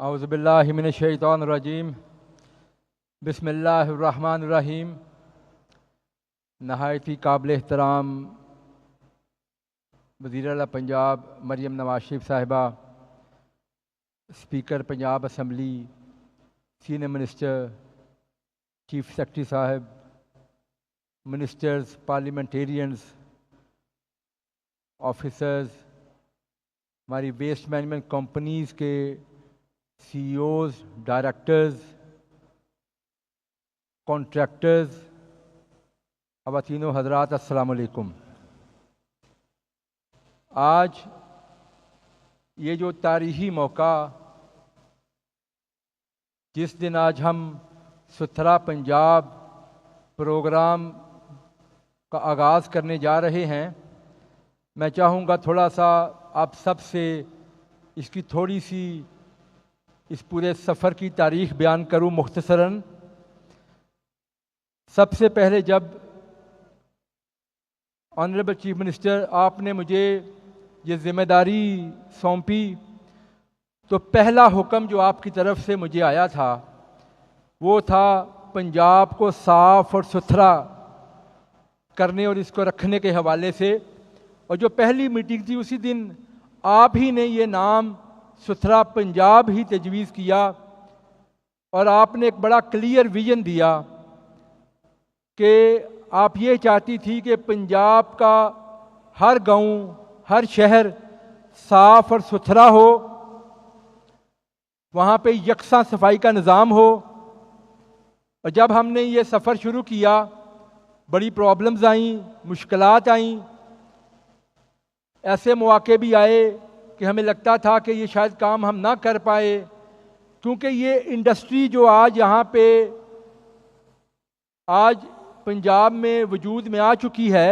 औज़ुबिल्लाहि मिनश्शैतानिर्रजीम बिस्मिल्लाहिर्रहमानिर्रहीम। नहायती काबिल एहतराम वज़ीर आला पंजाब मरियम नवाज शरीफ साहिबा, speaker Punjab assembly, senior minister, chief secretary साहब, मिनिस्टर्स, पार्लियामेंटेरियंस, ऑफिसर्स, हमारी वेस्ट मैनेजमेंट कंपनीज़ के CEOs, डायरेक्टर्स, कॉन्ट्रैक्टर्स, ख़वातीनो हज़रात, अस्सलाम वालेकुम। आज ये जो तारीख़ी मौका, जिस दिन आज हम सुथरा पंजाब प्रोग्राम का आगाज़ करने जा रहे हैं, मैं चाहूँगा थोड़ा सा आप सब से इसकी थोड़ी सी इस पूरे सफ़र की तारीख़ बयान करूँ मुख्तसरन। सबसे पहले जब ऑनरेबल चीफ मिनिस्टर आपने मुझे ये ज़िम्मेदारी सौंपी, तो पहला हुक्म जो आपकी तरफ से मुझे आया था वो था पंजाब को साफ़ और सुथरा करने और इसको रखने के हवाले से। और जो पहली मीटिंग थी उसी दिन आप ही ने ये नाम सुथरा पंजाब ही तजवीज़ किया और आपने एक बड़ा क्लियर विजन दिया कि आप ये चाहती थी कि पंजाब का हर गांव, हर शहर साफ़ और सुथरा हो, वहाँ पे यकसा सफाई का निज़ाम हो। और जब हमने ये सफ़र शुरू किया, बड़ी प्रॉब्लम्स आईं, मुश्किलात आईं, ऐसे मौके भी आए कि हमें लगता था कि ये शायद काम हम ना कर पाए, क्योंकि ये इंडस्ट्री जो आज यहाँ पे आज पंजाब में वजूद में आ चुकी है,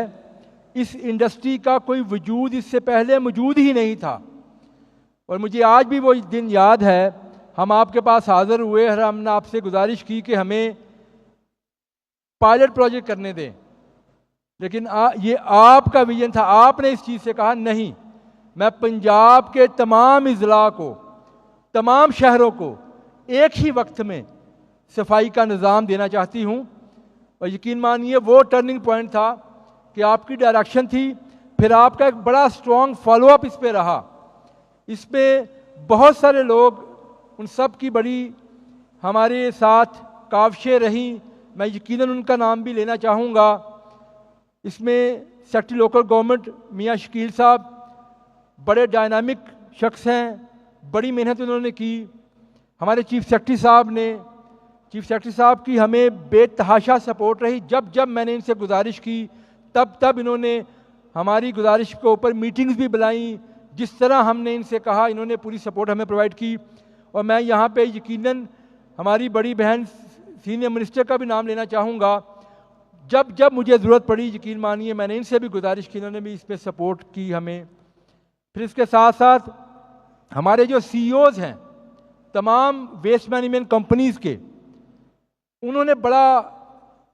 इस इंडस्ट्री का कोई वजूद इससे पहले मौजूद ही नहीं था। और मुझे आज भी वो दिन याद है, हम आपके पास हाज़िर हुए और हमने आपसे गुजारिश की कि हमें पायलट प्रोजेक्ट करने दें, लेकिन ये आपका विजन था। आपने इस चीज़ से कहा नहीं, मैं पंजाब के तमाम इज़ला को, तमाम शहरों को एक ही वक्त में सफाई का निज़ाम देना चाहती हूँ। और यकीन मानिए वो टर्निंग पॉइंट था कि आपकी डायरेक्शन थी, फिर आपका एक बड़ा स्ट्रॉन्ग फॉलोअप इस पे रहा। इस पे बहुत सारे लोग, उन सब की बड़ी हमारे साथ काविशें रहीं, मैं यकीनन उनका नाम भी लेना चाहूँगा। इसमें सेक्रेटरी लोकल गवर्नमेंट मियाँ शकील साहब बड़े डायनामिक शख्स हैं, बड़ी मेहनत उन्होंने की। हमारे चीफ सेक्रेटरी साहब की हमें बेतहाशा सपोर्ट रही। जब जब मैंने इनसे गुजारिश की, तब तब इन्होंने हमारी गुजारिश के ऊपर मीटिंग्स भी बुलाई। जिस तरह हमने इनसे कहा, इन्होंने पूरी सपोर्ट हमें प्रोवाइड की। और मैं यहाँ पे यकीनन हमारी बड़ी बहन सीनियर मिनिस्टर का भी नाम लेना चाहूँगा। जब जब मुझे ज़रूरत पड़ी, यकीन मानिए मैंने इनसे भी गुजारिश की, इन्होंने भी इस पर सपोर्ट की हमें। फिर इसके साथ साथ हमारे जो CEOs हैं तमाम वेस्ट मैनेजमेंट कंपनीज़ के, उन्होंने बड़ा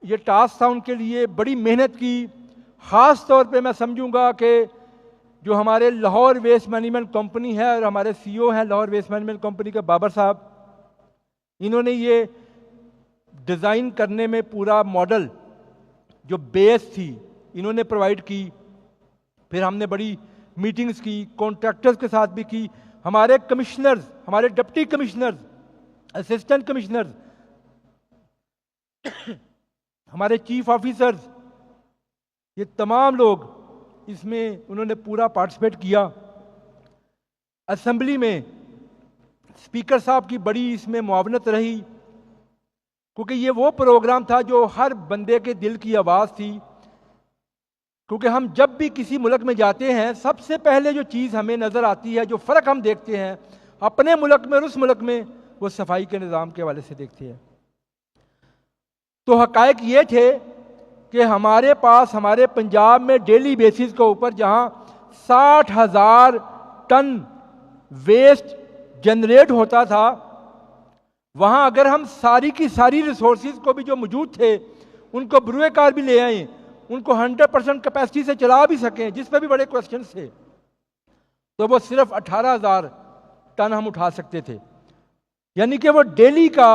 ये टास्क था उनके लिए, बड़ी मेहनत की। ख़ास तौर पे मैं समझूंगा कि जो हमारे लाहौर वेस्ट मैनेजमेंट कंपनी है और हमारे CEO हैं लाहौर वेस्ट मैनेजमेंट कंपनी के बाबर साहब, इन्होंने ये डिज़ाइन करने में पूरा मॉडल जो बेस थी इन्होंने प्रोवाइड की। फिर हमने बड़ी मीटिंग्स की, कॉन्ट्रैक्टर्स के साथ भी की। हमारे कमिश्नर्स, हमारे डिप्टी कमिश्नर्स, असिस्टेंट कमिश्नर्स, हमारे चीफ ऑफिसर्स, ये तमाम लोग इसमें उन्होंने पूरा पार्टिसिपेट किया। असेंबली में स्पीकर साहब की बड़ी इसमें मुआवनत रही, क्योंकि ये वो प्रोग्राम था जो हर बंदे के दिल की आवाज़ थी। क्योंकि हम जब भी किसी मुल्क में जाते हैं, सबसे पहले जो चीज़ हमें नज़र आती है, जो फ़र्क हम देखते हैं अपने मुल्क में और उस मुल्क में, वो सफाई के निज़ाम के हवाले से देखते हैं। तो हक़ाइक़ ये थे कि हमारे पास, हमारे पंजाब में डेली बेसिस के ऊपर जहाँ 60,000 टन वेस्ट जनरेट होता था, वहाँ अगर हम सारी की सारी रिसोर्सेज को भी जो मौजूद थे उनको बरूए कार भी ले आए, उनको 100% कैपेसिटी से चला भी सकें, जिस पर भी बड़े क्वेश्चन थे, तो वो सिर्फ 18,000 टन हम उठा सकते थे। यानी कि वो डेली का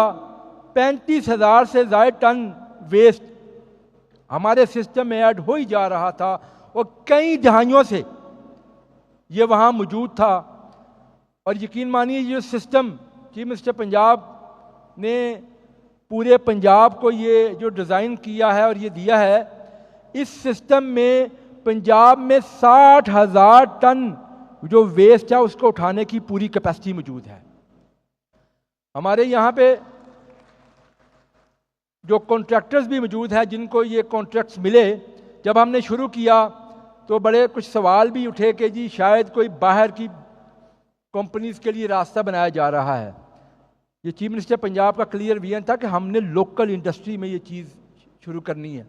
35,000 से ज़्यादा टन वेस्ट हमारे सिस्टम में ऐड हो ही जा रहा था और कई दहाइयों से ये वहाँ मौजूद था। और यकीन मानिए ये सिस्टम चीफ मिनिस्टर पंजाब ने पूरे पंजाब को ये जो डिज़ाइन किया है और ये दिया है, इस सिस्टम में पंजाब में 60,000 टन जो वेस्ट है उसको उठाने की पूरी कैपेसिटी मौजूद है। हमारे यहाँ पे जो कॉन्ट्रैक्टर्स भी मौजूद हैं जिनको ये कॉन्ट्रैक्ट्स मिले, जब हमने शुरू किया तो बड़े कुछ सवाल भी उठे कि जी शायद कोई बाहर की कंपनीज के लिए रास्ता बनाया जा रहा है। ये चीफ मिनिस्टर पंजाब का क्लियर विजन था कि हमने लोकल इंडस्ट्री में ये चीज़ शुरू करनी है।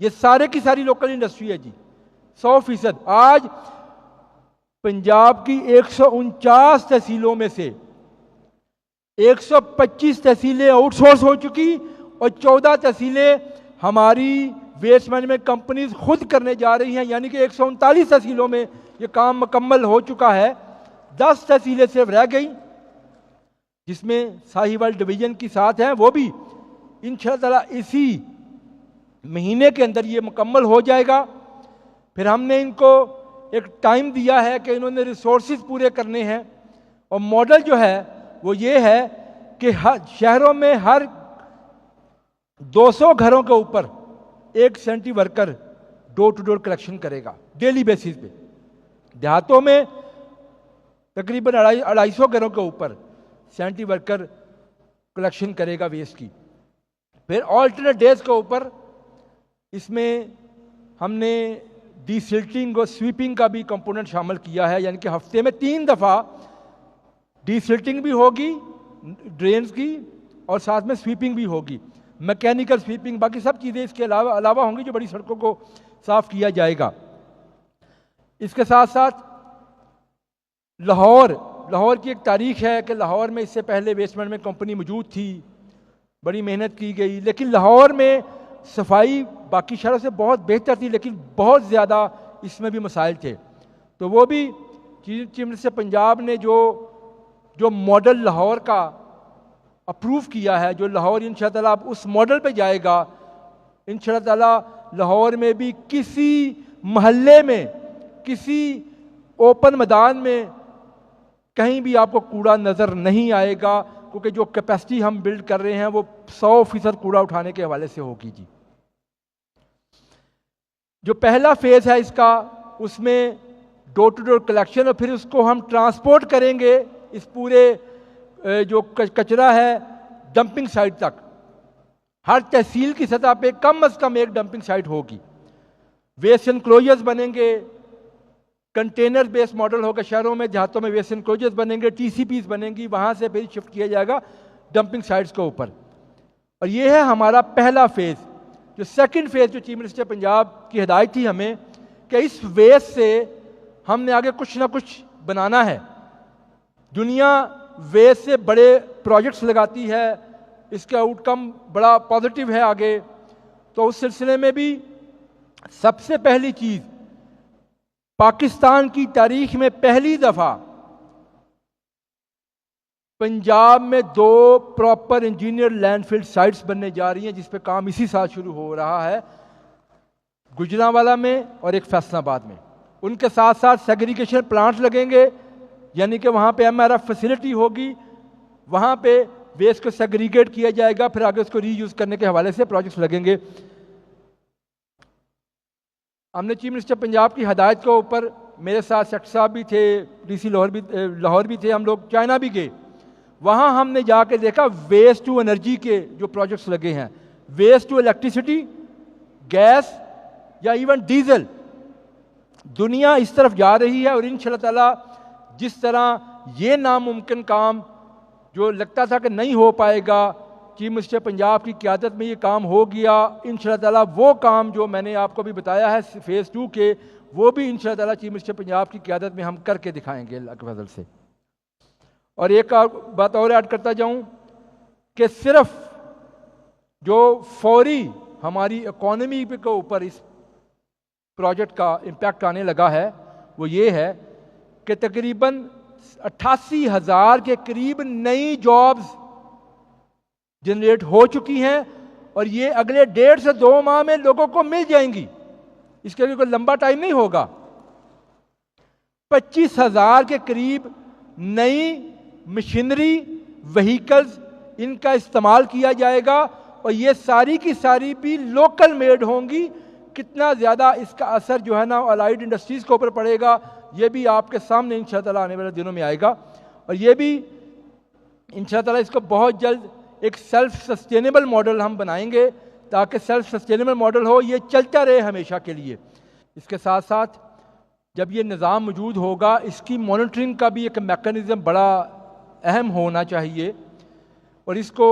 ये सारे की सारी लोकल इंडस्ट्री है जी, 100%। आज पंजाब की 149 तहसीलों में से 125 तहसीलें आउटसोर्स हो चुकी और 14 तहसीलें हमारी वेस्ट मैनेजमेंट कंपनीज खुद करने जा रही हैं। यानी कि 139 तहसीलों में ये काम मुकम्मल हो चुका है। 10 तहसीलें सिर्फ रह गई जिसमें साहिवाल डिवीजन की साथ हैं, वो भी इंशाअल्लाह इसी महीने के अंदर ये मुकम्मल हो जाएगा। फिर हमने इनको एक टाइम दिया है कि इन्होंने रिसोर्सेज पूरे करने हैं और मॉडल जो है वो ये है कि हर शहरों में हर 200 घरों के ऊपर एक sanitary worker door to door collection करेगा डेली बेसिस पे। देहातों में तकरीबन 250 घरों के ऊपर सैनिटरी वर्कर कलेक्शन करेगा वेस्ट की। फिर ऑल्टरनेट डेज के ऊपर इसमें हमने डीसिल्टिंग और स्वीपिंग का भी कंपोनेंट शामिल किया है। यानी कि हफ्ते में 3 दफ़ा डीसिल्टिंग भी होगी ड्रेन्स की और साथ में स्वीपिंग भी होगी, मैकेनिकल स्वीपिंग, बाकी सब चीज़ें इसके अलावा होंगी जो बड़ी सड़कों को साफ किया जाएगा। इसके साथ साथ लाहौर की एक तारीख है कि लाहौर में इससे पहले वेस्ट मैनेजमेंट कंपनी मौजूद थी, बड़ी मेहनत की गई, लेकिन लाहौर में सफाई बाकी शहरों से बहुत बेहतर थी, लेकिन बहुत ज़्यादा इसमें भी मसाइल थे। तो वो भी चीफ मिनिस्टर पंजाब ने जो मॉडल लाहौर का अप्रूव किया है, जो लाहौर इंशाअल्लाह अब उस मॉडल पे जाएगा। इंशाअल्लाह लाहौर में भी किसी महल्ले में, किसी ओपन मैदान में कहीं भी आपको कूड़ा नज़र नहीं आएगा, क्योंकि जो कैपेसिटी हम बिल्ड कर रहे हैं वो 100% कूड़ा उठाने के हवाले से होगी जी। जो पहला फेज है इसका, उसमें डोर टू डोर कलेक्शन और फिर उसको हम ट्रांसपोर्ट करेंगे इस पूरे जो कचरा है डंपिंग साइट तक। हर तहसील की सतह पे कम से कम एक डंपिंग साइट होगी। वेस्ट एनक्लोजर्स बनेंगे, कंटेनर बेस्ड मॉडल होगा शहरों में, देहातों में वेस्ट एनक्लोजर्स बनेंगे, टीसीपीज बनेंगी, वहां से फिर शिफ्ट किया जाएगा डंपिंग साइट्स के ऊपर। और ये है हमारा पहला फेज। जो सेकंड फेज जो चीफ मिनिस्टर पंजाब की हिदायत थी हमें कि इस वेस्ट से हमने आगे कुछ ना कुछ बनाना है। दुनिया वेस्ट से बड़े प्रोजेक्ट्स लगाती है, इसका आउटकम बड़ा पॉजिटिव है आगे। तो उस सिलसिले में भी सबसे पहली चीज, पाकिस्तान की तारीख में पहली दफा पंजाब में 2 प्रॉपर इंजीनियर लैंडफिल साइट्स बनने जा रही हैं, जिस पे काम इसी साल शुरू हो रहा है, गुजरांवाला में और एक फैसलाबाद में। उनके साथ साथ सेग्रीगेशन प्लांट्स लगेंगे, यानी कि वहाँ पे एमआरएफ फैसिलिटी होगी, वहाँ पे वेस्ट को सेग्रीगेट किया जाएगा, फिर आगे उसको रीयूज करने के हवाले से प्रोजेक्ट्स लगेंगे। हमने चीफ मिनिस्टर पंजाब की हदायत के ऊपर, मेरे साथ सेक्रेटरी साहब भी थे, डीसी लाहौर भी थे, हम लोग चाइना भी गए। वहाँ हमने जाके देखा वेस्ट टू एनर्जी के जो प्रोजेक्ट्स लगे हैं, वेस्ट टू इलेक्ट्रिसिटी, गैस या इवन डीजल, दुनिया इस तरफ जा रही है। और इंशाअल्लाह ताला जिस तरह ये नामुमकिन काम जो लगता था कि नहीं हो पाएगा, चीफ मिनिस्टर पंजाब की क़यादत में ये काम हो गया। इंशाअल्लाह ताला वो काम जो मैंने आपको भी बताया है फेज़ 2 के, वो भी इंशाअल्लाह ताला चीफ मिनिस्टर पंजाब की क़यादत में हम करके दिखाएंगे अल्लाह के फजल से। और एक बात और ऐड करता जाऊं कि सिर्फ जो फौरी हमारी इकॉनमी के ऊपर इस प्रोजेक्ट का इम्पैक्ट आने लगा है वो ये है कि तकरीबन 88,000 के करीब नई जॉब्स जनरेट हो चुकी हैं और ये अगले 1.5 से 2 माह में लोगों को मिल जाएंगी। इसके लिए कोई लंबा टाइम नहीं होगा। 25,000 के करीब नई मशीनरी, व्हीकल्स, इनका इस्तेमाल किया जाएगा और ये सारी की सारी भी लोकल मेड होंगी। कितना ज़्यादा इसका असर जो है ना अलाइड इंडस्ट्रीज़ के ऊपर पड़ेगा, ये भी आपके सामने इंशाअल्लाह आने वाले दिनों में आएगा। और ये भी इंशाअल्लाह इसको बहुत जल्द एक सेल्फ सस्टेनेबल मॉडल हम बनाएंगे, ताकि सेल्फ सस्टेनेबल मॉडल हो, ये चलता रहे हमेशा के लिए। इसके साथ साथ जब ये निज़ाम मौजूद होगा, इसकी मॉनिटरिंग का भी एक मैकेनिज़्म बड़ा अहम होना चाहिए और इसको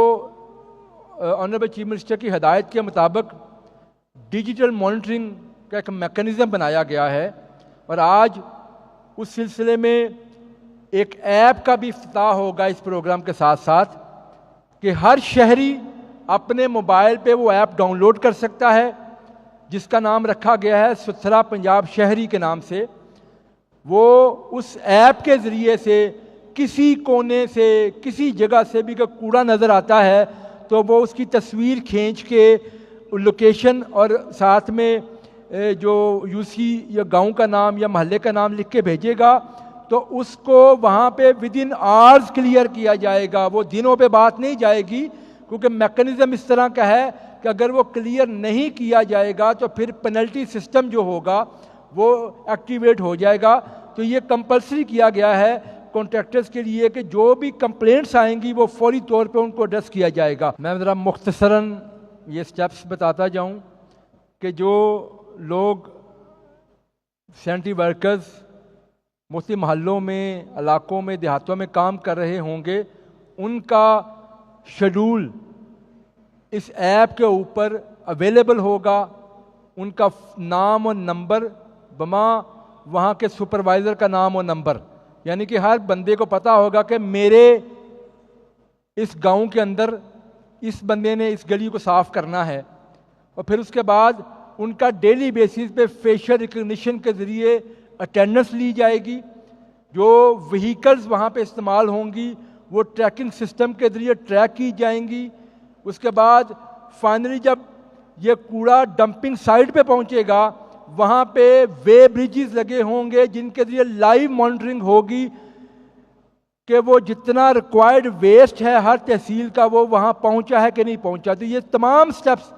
ऑनरेबल चीफ मिनिस्टर की हिदायत के मुताबिक डिजिटल मॉनिटरिंग का एक मैकेनिज़्म बनाया गया है। और आज उस सिलसिले में एक ऐप का भी इफ्तिताह होगा इस प्रोग्राम के साथ साथ, कि हर शहरी अपने मोबाइल पे वो ऐप डाउनलोड कर सकता है, जिसका नाम रखा गया है सुथरा पंजाब शहरी के नाम से। वो उस ऐप के ज़रिए से किसी कोने से, किसी जगह से भी अगर कूड़ा नज़र आता है तो वो उसकी तस्वीर खींच के लोकेशन और साथ में जो यूसी या गांव का नाम या महल्ले का नाम लिख के भेजेगा, तो उसको वहाँ पे विद इन आवर्स क्लियर किया जाएगा। वो दिनों पे बात नहीं जाएगी, क्योंकि मैकेनिज़्म इस तरह का है कि अगर वो क्लियर नहीं किया जाएगा तो फिर पेनल्टी सिस्टम जो होगा वो एक्टिवेट हो जाएगा। तो ये कंपलसरी किया गया है कॉन्ट्रैक्टर्स के लिए कि जो भी कंप्लेंट्स आएंगी वो फौरी तौर पे उनको एड्रेस किया जाएगा। मैं ज़रा मुख्तसरन ये स्टेप्स बताता जाऊं कि जो लोग सैनिटरी वर्कर्स मुख्तलिफ महल्लों में, इलाकों में, देहातों में काम कर रहे होंगे, उनका शेड्यूल इस ऐप के ऊपर अवेलेबल होगा। उनका नाम और नंबर बमा वहाँ के सुपरवाइज़र का नाम और नंबर, यानी कि हर बंदे को पता होगा कि मेरे इस गांव के अंदर इस बंदे ने इस गली को साफ़ करना है। और फिर उसके बाद उनका डेली बेसिस पे फेशियल रिकग्निशन के ज़रिए अटेंडेंस ली जाएगी। जो व्हीकल्स वहाँ पे इस्तेमाल होंगी वो ट्रैकिंग सिस्टम के ज़रिए ट्रैक की जाएंगी। उसके बाद फाइनली जब ये कूड़ा डंपिंग साइट पे पहुँचेगा, वहाँ पे वे ब्रिजेस लगे होंगे जिनके ज़रिए लाइव मॉनिटरिंग होगी कि वो जितना रिक्वायर्ड वेस्ट है हर तहसील का वो वहाँ पहुँचा है कि नहीं पहुँचा। तो ये तमाम स्टेप्स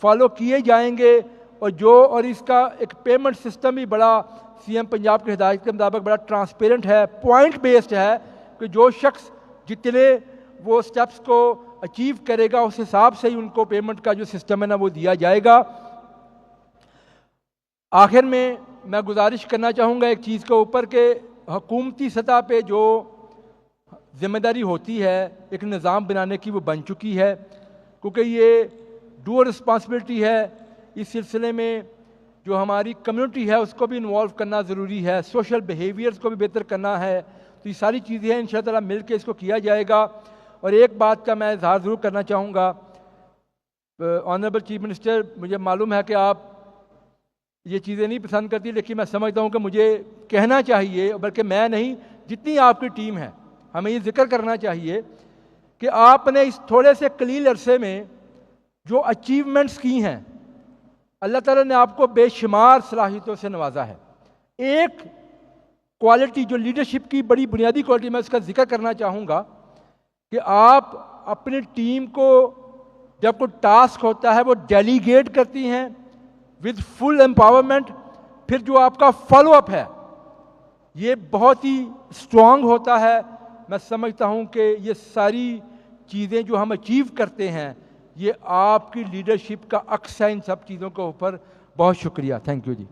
फॉलो किए जाएंगे। और इसका एक पेमेंट सिस्टम भी बड़ा सीएम पंजाब की हिदायत के मुताबिक बड़ा ट्रांसपेरेंट है, पॉइंट बेस्ड है, कि जो शख्स जितने वो स्टेप्स को अचीव करेगा उस हिसाब से ही उनको पेमेंट का जो सिस्टम है ना वो दिया जाएगा। आखिर में मैं गुजारिश करना चाहूँगा एक चीज़ के ऊपर कि हुकूमती सतह पे जो जिम्मेदारी होती है एक निज़ाम बनाने की वो बन चुकी है, क्योंकि ये डुअल रिस्पॉन्सिबिलिटी है। इस सिलसिले में जो हमारी कम्युनिटी है उसको भी इन्वॉल्व करना ज़रूरी है, सोशल बिहेवियर्स को भी बेहतर करना है। तो ये सारी चीज़ें इंशाअल्लाह मिल के इसको किया जाएगा। और एक बात का मैं इजहार ज़रूर करना चाहूँगा, ऑनरेबल चीफ मिनिस्टर, मुझे मालूम है कि आप ये चीज़ें नहीं पसंद करती, लेकिन मैं समझता हूँ कि मुझे कहना चाहिए, बल्कि मैं नहीं, जितनी आपकी टीम है हमें ये जिक्र करना चाहिए कि आपने इस थोड़े से कलील अरसे में जो अचीवमेंट्स की हैं, अल्लाह ताला ने आपको बेशुमार सलाहियतों से नवाजा है। एक क्वालिटी जो लीडरशिप की बड़ी बुनियादी क्वालिटी, मैं उसका जिक्र करना चाहूँगा कि आप अपनी टीम को जब कोई टास्क होता है वो डेलीगेट करती हैं विद फुल एम्पावरमेंट। फिर जो आपका फॉलोअप है ये बहुत ही स्ट्रांग होता है। मैं समझता हूँ कि ये सारी चीज़ें जो हम अचीव करते हैं ये आपकी लीडरशिप का अक्स है इन सब चीज़ों के ऊपर। बहुत शुक्रिया, थैंक यू जी।